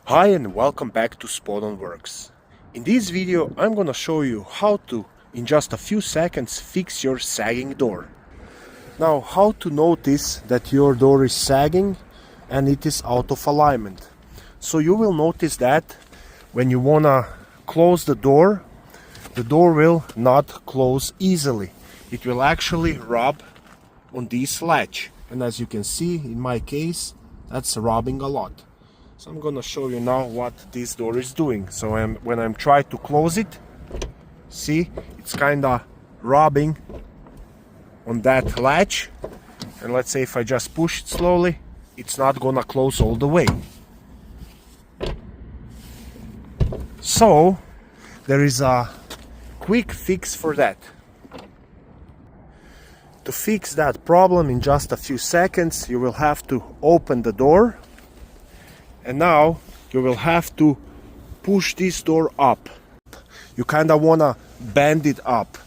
Hi and welcome back to Spot On Works. In this video I'm gonna show you how to, in just a few seconds, fix your sagging door. Now, how to notice that your door is sagging and it is out of alignment. So you will notice that when you wanna close the door will not close easily. It will actually rub on this latch, and as you can see in my case, that's rubbing a lot. So I'm gonna show you now what this door is doing. So when I'm trying to close it, see, it's kinda rubbing on that latch, and let's say if I just push it slowly, it's not gonna close all the way. So there is a quick fix for that. To fix that problem in just a few seconds, you will have to open the door, and now you will have to push this door up. You kinda wanna bend it up.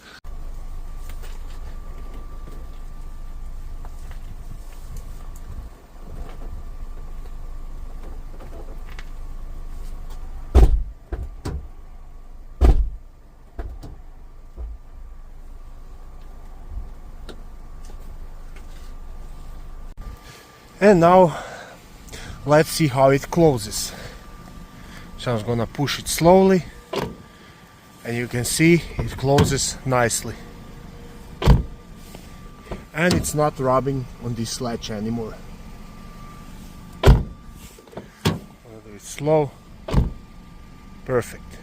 And now let's see how it closes. So I'm gonna push it slowly, and you can see it closes nicely. And it's not rubbing on this latch anymore. I'll do it slow. Perfect.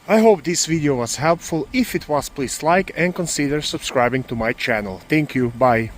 I hope this video was helpful. If it was, please like and consider subscribing to my channel. Thank you. Bye.